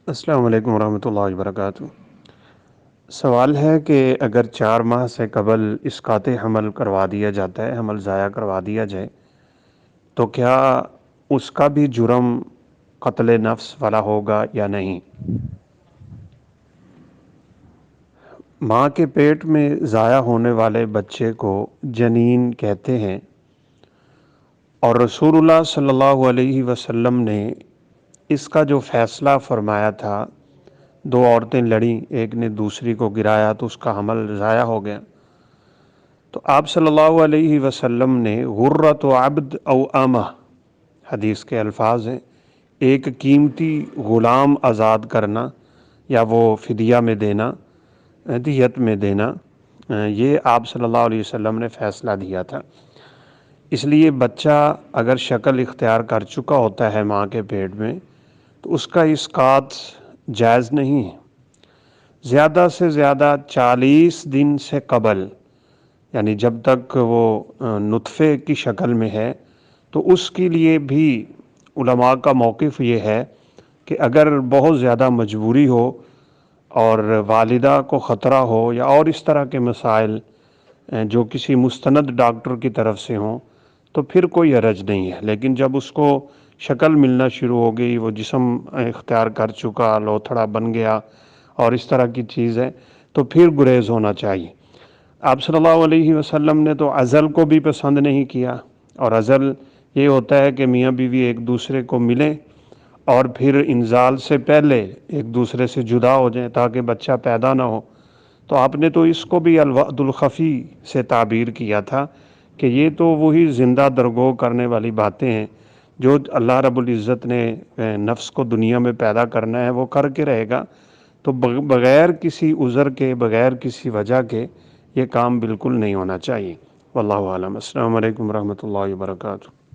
السلام علیکم ورحمۃ اللہ وبرکاتہ۔ سوال ہے کہ اگر 4 ماہ سے قبل اسقاط حمل کروا دیا جاتا ہے، حمل ضائع کروا دیا جائے، تو کیا اس کا بھی جرم قتل نفس والا ہوگا یا نہیں؟ ماں کے پیٹ میں ضائع ہونے والے بچے کو جنین کہتے ہیں، اور رسول اللہ صلی اللہ علیہ وسلم نے اس کا جو فیصلہ فرمایا تھا، 2 عورتیں لڑیں، ایک نے دوسری کو گرایا تو اس کا حمل ضائع ہو گیا، تو آپ صلی اللہ علیہ وسلم نے غرۃ عبد او امہ، حدیث کے الفاظ ہیں، ایک قیمتی غلام آزاد کرنا یا وہ فدیہ میں دینا، دیت میں دینا، یہ آپ صلی اللہ علیہ وسلم نے فیصلہ دیا تھا۔ اس لیے بچہ اگر شکل اختیار کر چکا ہوتا ہے ماں کے پیٹ میں، تو اس کا اسقاط جائز نہیں ہے۔ زیادہ سے زیادہ 40 دن سے قبل، یعنی جب تک وہ نطفے کی شکل میں ہے، تو اس کے لیے بھی علماء کا موقف یہ ہے کہ اگر بہت زیادہ مجبوری ہو اور والدہ کو خطرہ ہو یا اور اس طرح کے مسائل جو کسی مستند ڈاکٹر کی طرف سے ہوں، تو پھر کوئی حرج نہیں ہے۔ لیکن جب اس کو شکل ملنا شروع ہو گئی، وہ جسم اختیار کر چکا، لوتھڑا بن گیا اور اس طرح کی چیز ہے، تو پھر گریز ہونا چاہیے۔ آپ صلی اللہ علیہ وسلم نے تو عزل کو بھی پسند نہیں کیا، اور عزل یہ ہوتا ہے کہ میاں بیوی ایک دوسرے کو ملیں اور پھر انزال سے پہلے ایک دوسرے سے جدا ہو جائیں تاکہ بچہ پیدا نہ ہو۔ تو آپ نے تو اس کو بھی الوعد الخفی سے تعبیر کیا تھا کہ یہ تو وہی زندہ درگو کرنے والی باتیں ہیں جو اللہ رب العزت نے نفس کو دنیا میں پیدا کرنا ہے وہ کر کے رہے گا، تو بغیر کسی عذر کے، بغیر کسی وجہ کے یہ کام بالکل نہیں ہونا چاہیے۔ واللہ اعلم۔ السلام علیکم ورحمۃ اللہ وبرکاتہ۔